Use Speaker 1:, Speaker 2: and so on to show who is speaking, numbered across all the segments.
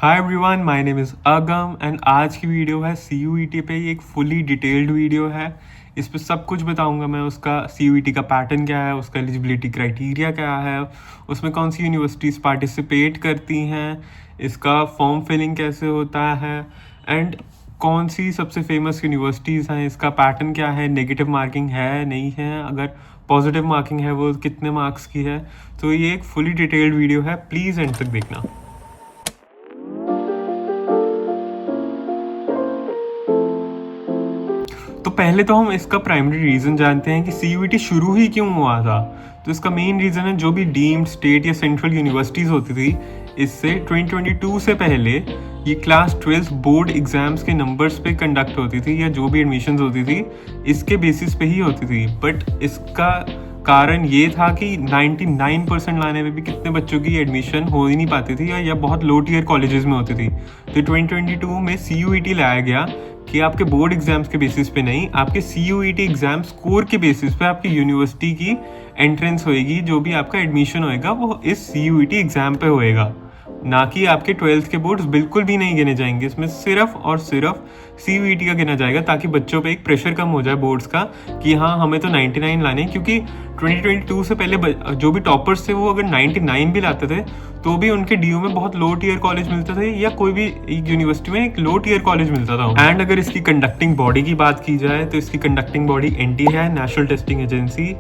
Speaker 1: Hi everyone, my name is Agam and आज की video है CUET पे। ये एक फुली डिटेल्ड वीडियो है। इस पे सब कुछ बताऊंगा मैं। उसका CUET का पैटर्न क्या है, उसका एलिजिबिलिटी क्राइटेरिया क्या है, उसमें कौन सी यूनिवर्सिटीज़ पार्टिसिपेट करती हैं, इसका फॉर्म फिलिंग कैसे होता है एंड कौन सी सबसे फेमस यूनिवर्सिटीज़ हैं, इसका पैटर्न क्या है, नेगेटिव मार्किंग है नहीं है, अगर पॉजिटिव मार्किंग है वो कितने मार्क्स की है। तो ये एक फुली डिटेल्ड वीडियो है, प्लीज़ एंड तक देखना। तो पहले तो हम इसका प्राइमरी रीज़न जानते हैं कि CUET शुरू ही क्यों हुआ था। तो इसका मेन रीज़न है जो भी डीम्ड स्टेट या सेंट्रल यूनिवर्सिटीज़ होती थी, इससे 2022 से पहले ये क्लास 12 बोर्ड एग्ज़ाम्स के नंबर्स पे कंडक्ट होती थी या जो भी एडमिशन्स होती थी इसके बेसिस पे ही होती थी। बट इसका कारण ये था कि 99% लाने में भी कितने बच्चों की एडमिशन हो ही नहीं पाती थी या बहुत लो टियर कॉलेजेस में होती थी। तो 2022 में CUET लाया गया कि आपके बोर्ड एग्जाम्स के बेसिस पे नहीं, आपके CUET एग्जाम स्कोर के बेसिस पे आपकी यूनिवर्सिटी की एंट्रेंस होएगी। जो भी आपका एडमिशन होएगा वो इस CUET एग्जाम पे होएगा, ना कि आपके 12th के बोर्ड्स बिल्कुल भी नहीं गिने जाएंगे। इसमें सिर्फ और सिर्फ CUET का गिना जाएगा ताकि बच्चों पे एक प्रेशर कम हो जाए बोर्ड्स का कि हाँ हमें तो 99 लाने हैं। क्योंकि 2022 से पहले जो भी टॉपर्स थे वो अगर 99 भी लाते थे तो भी उनके DU में बहुत लो टियर कॉलेज मिलते थे या कोई भी यूनिवर्सिटी में एक लो टियर कॉलेज मिलता था। एंड अगर इसकी कंडक्टिंग बॉडी की बात की जाए तो इसकी कंडक्टिंग बॉडी NT है, नेशनल टेस्टिंग एजेंसी।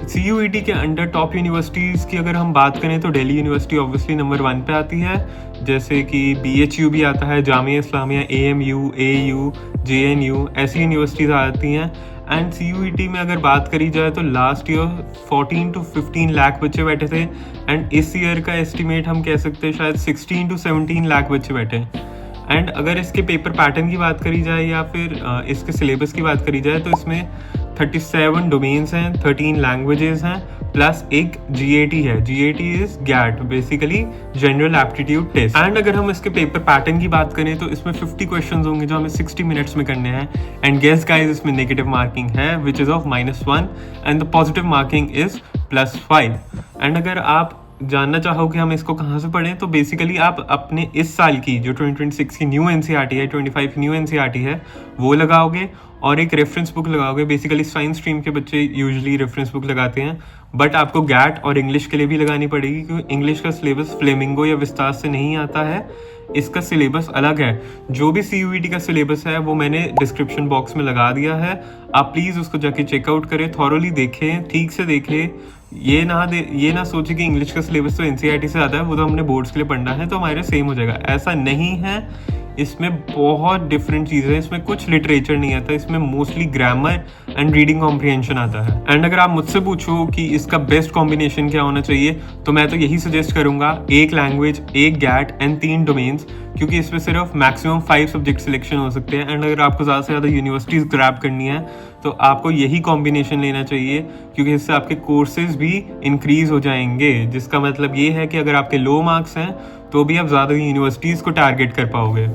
Speaker 1: CUET के अंडर टॉप यूनिवर्सिटीज़ की अगर हम बात करें तो दिल्ली यूनिवर्सिटी ऑब्वियसली नंबर 1 पे आती है, जैसे कि BHU भी आता है, Jamia Islamia, AMU, AU, JNU, ऐसी यूनिवर्सिटीज़ आती हैं। एंड CUET में अगर बात करी जाए तो लास्ट ईयर 14 to 15 लाख बच्चे बैठे थे एंड इस ईयर का एस्टिमेट हम कह सकते हैं शायद 16 to 17 लाख बच्चे बैठे। एंड अगर इसके पेपर पैटर्न की बात करी जाए या फिर इसके सिलेबस की बात करी जाए तो इसमें 37 डोमेन्स हैं, 13 लैंग्वेजेस हैं, प्लस एक GAT है। GAT is GAT, basically general aptitude test. And अगर हम इसके पेपर पैटर्न की बात करें तो इसमें 50 क्वेश्चंस होंगे जो हमें 60 मिनट्स में करने हैं। एंड गेस गाइस, इसमें नेगेटिव मार्किंग है which is of -1 and the positive marking is +5। And अगर आप जानना चाहो कि हम इसको कहाँ से पढ़ें तो बेसिकली आप अपने इस साल की जो 2026 की न्यू NCERT है, 25 की न्यू NCERT है, वो लगाओगे और एक रेफरेंस बुक लगाओगे। बेसिकली साइंस स्ट्रीम के बच्चे यूजुअली रेफरेंस बुक लगाते हैं, बट आपको GAT और इंग्लिश के लिए भी लगानी पड़ेगी क्योंकि इंग्लिश का सिलेबस फ्लेमिंगो या विस्तार से नहीं आता है, इसका सिलेबस अलग है। जो भी CUET का सिलेबस है वो मैंने डिस्क्रिप्शन बॉक्स में लगा दिया है, आप प्लीज़ उसको जाके चेकआउट करें, थॉरोली देखें, ठीक से देखें। ये ना सोचे कि इंग्लिश का सिलेबस तो NCERT से आता है, वो तो हमने बोर्ड्स के लिए पढ़ना है तो हमारे सेम हो जाएगा। ऐसा नहीं है, इसमें बहुत डिफरेंट चीज़ें हैं। इसमें कुछ लिटरेचर नहीं आता, इसमें mostly grammar and reading comprehension आता है। एंड अगर आप मुझसे पूछो कि इसका बेस्ट कॉम्बिनेशन क्या होना चाहिए तो मैं तो यही सजेस्ट करूँगा, एक लैंग्वेज, एक GAT एंड 3 डोमेन्स, क्योंकि इसमें सिर्फ मैक्सिमम 5 सब्जेक्ट सिलेक्शन हो सकते हैं। एंड अगर आपको ज़्यादा से ज़्यादा यूनिवर्सिटीज़ ग्रैब करनी है तो आपको यही कॉम्बिनेशन लेना चाहिए, क्योंकि इससे आपके कोर्सेज भी इंक्रीज़ हो जाएंगे। जिसका मतलब ये है कि अगर आपके लो मार्क्स हैं तो भी आप ज़्यादा यूनिवर्सिटीज़ को टारगेट कर पाओगे।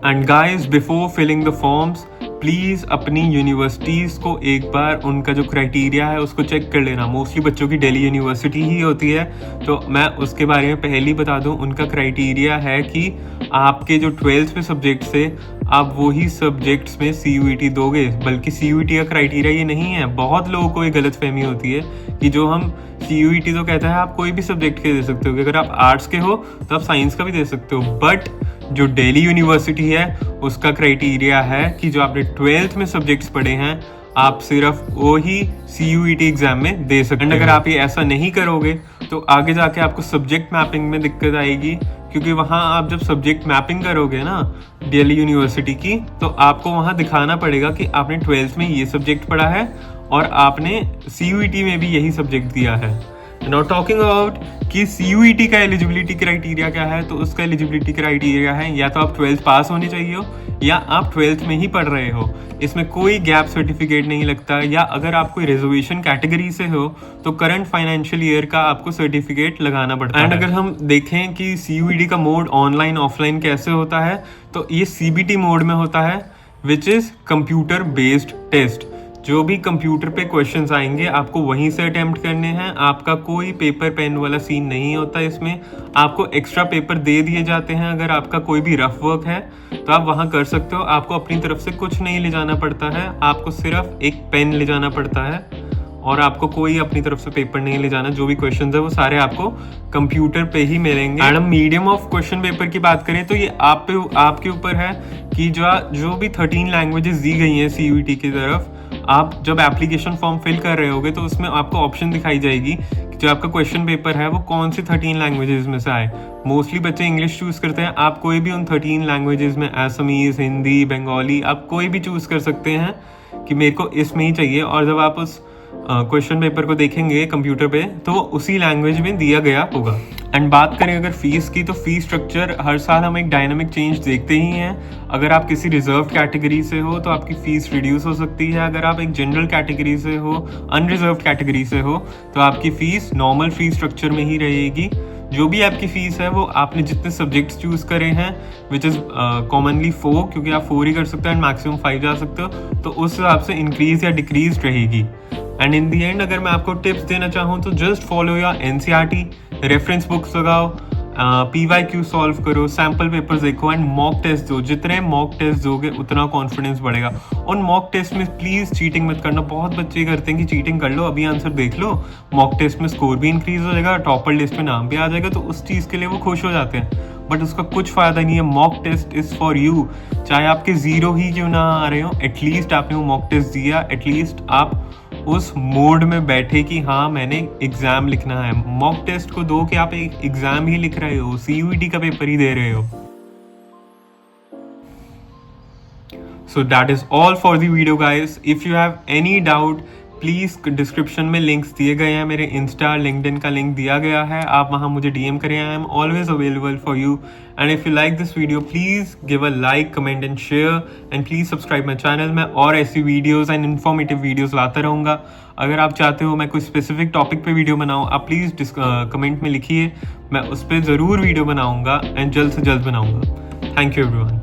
Speaker 1: And guys, before filling the forms please अपनी यूनिवर्सिटीज़ को एक बार उनका जो क्राइटेरिया है उसको चेक कर लेना। मोस्टली बच्चों की दिल्ली यूनिवर्सिटी ही होती है, तो मैं उसके बारे में पहले ही बता दूं। उनका क्राइटेरिया है कि आपके जो 12th में सब्जेक्ट्स थे आप वही सब्जेक्ट्स में CUET दोगे। बल्कि CUET का क्राइटेरिया ये नहीं है। बहुत लोगों को ये गलतफहमी होती है कि जो हम CUET तो कहता है आप कोई भी सब्जेक्ट के दे सकते हो, कि अगर आप आर्ट्स के हो तो आप साइंस का भी दे सकते हो। बट जो दिल्ली यूनिवर्सिटी है उसका क्राइटेरिया है कि जो आपने 12th में सब्जेक्ट्स पढ़े हैं आप सिर्फ वही CUET एग्जाम में दे सकते हैं। अगर आप ये ऐसा नहीं करोगे तो आगे जाके आपको सब्जेक्ट मैपिंग में दिक्कत आएगी, क्योंकि वहाँ आप जब सब्जेक्ट मैपिंग करोगे ना दिल्ली यूनिवर्सिटी की, तो आपको वहाँ दिखाना पड़ेगा कि आपने 12th में ये सब्जेक्ट पढ़ा है और आपने CUET में भी यही सब्जेक्ट दिया है। नाउ टॉकिंग अबाउट कि CUET का एलिजिबिलिटी क्राइटेरिया क्या है, तो उसका एलिजिबिलिटी क्राइटेरिया है या तो आप 12th पास होने चाहिए हो या आप 12th में ही पढ़ रहे हो। इसमें कोई गैप सर्टिफिकेट नहीं लगता, या अगर आप कोई रिजर्वेशन कैटेगरी से हो तो करंट फाइनेंशियल ईयर का आपको सर्टिफिकेट लगाना पड़ता है। एंड अगर हम देखें कि CUET का मोड ऑनलाइन ऑफलाइन कैसे होता है, तो ये CBT मोड में होता है, which is computer based test. जो भी कंप्यूटर पे क्वेश्चंस आएंगे आपको वहीं से अटेम्प्ट करने हैं। आपका कोई पेपर पेन वाला सीन नहीं होता इसमें। आपको एक्स्ट्रा पेपर दे दिए जाते हैं। अगर आपका कोई भी रफ वर्क है तो आप वहाँ कर सकते हो। आपको अपनी तरफ से कुछ नहीं ले जाना पड़ता है, आपको सिर्फ एक पेन ले जाना पड़ता है और आपको कोई अपनी तरफ से पेपर नहीं ले जाना। जो भी क्वेश्चंस है वो सारे आपको कंप्यूटर पे ही मिलेंगे। And medium of question paper की बात करें तो ये आपके ऊपर है कि जो भी 13 लैंग्वेजेस दी गई हैं CUET की तरफ, आप जब एप्लीकेशन फॉर्म फिल कर रहे होगे तो उसमें आपको ऑप्शन दिखाई जाएगी कि जो आपका क्वेश्चन पेपर है वो कौन सी 13 लैंग्वेजेस में से आए। मोस्टली बच्चे इंग्लिश चूज़ करते हैं, आप कोई भी उन 13 लैंग्वेजेस में, असमीज़, हिंदी, बंगाली, आप कोई भी चूज़ कर सकते हैं कि मेरे को इसमें ही चाहिए। और जब आप उस क्वेश्चन पेपर को देखेंगे कंप्यूटर पे तो वो उसी लैंग्वेज में दिया गया होगा। एंड बात करें अगर फीस की, तो फीस स्ट्रक्चर हर साल हम एक डायनामिक चेंज देखते ही हैं। अगर आप किसी रिजर्व कैटेगरी से हो तो आपकी फ़ीस रिड्यूस हो सकती है। अगर आप एक जनरल कैटेगरी से हो, अनरिजर्व कैटेगरी से हो, तो आपकी फ़ीस नॉर्मल फ़ीस स्ट्रक्चर में ही रहेगी। जो भी आपकी फ़ीस है वो आपने जितने सब्जेक्ट्स चूज़ करे हैं, विच इज़ कॉमनली 4, क्योंकि आप 4 ही कर सकते हो एंड मैक्सिमम 5 जा सकते हो, तो उस हिसाब से इंक्रीज़ या डिक्रीज रहेगी। एंड इन दी एंड अगर मैं आपको टिप्स देना चाहूँ तो just follow your NCERT, reference books लगाओ, PYQ सॉल्व करो, सैम्पल पेपर्स देखो एंड मॉक टेस्ट दो। जितने मॉक टेस्ट दोगे उतना कॉन्फिडेंस बढ़ेगा। उन मॉक टेस्ट में प्लीज़ चीटिंग मत करना। बहुत बच्चे करते हैं कि चीटिंग कर लो, अभी आंसर देख लो, मॉक टेस्ट में स्कोर भी इंक्रीज हो जाएगा, टॉपर लिस्ट में नाम भी आ जाएगा, तो उस चीज़ के लिए वो खुश हो जाते हैं, बट उसका कुछ फ़ायदा नहीं है। Mock test is for you. चाहे आपके 0 ही क्यों ना आ रहे हो, एटलीस्ट आपने वो मॉक टेस्ट दिया, एटलीस्ट आप उस मोड में बैठे कि हाँ मैंने एग्ज़ाम लिखना है। मॉक टेस्ट को दो कि आप एक एग्ज़ाम ही लिख रहे हो, CUET का पेपर ही दे रहे हो। So that is all for the video guys. If you have any doubt, please description में लिंक्स दिए गए हैं, मेरे इंस्टा, लिंक्डइन का लिंक दिया गया है, आप वहाँ मुझे DM करें। I am always available for you. And if you like this video please give a like, comment and share and please subscribe my channel. मैं और ऐसी वीडियोज़ एंड इन्फॉर्मेटिव वीडियोज़ लाता रहूँगा। अगर आप चाहते हो मैं कोई स्पेसिफिक टॉपिक पे वीडियो बनाऊँ, आप प्लीज़ कमेंट में लिखिए, मैं उस पर ज़रूर वीडियो बनाऊँगा एंड जल्द से जल्द बनाऊँगा। Thank you everyone.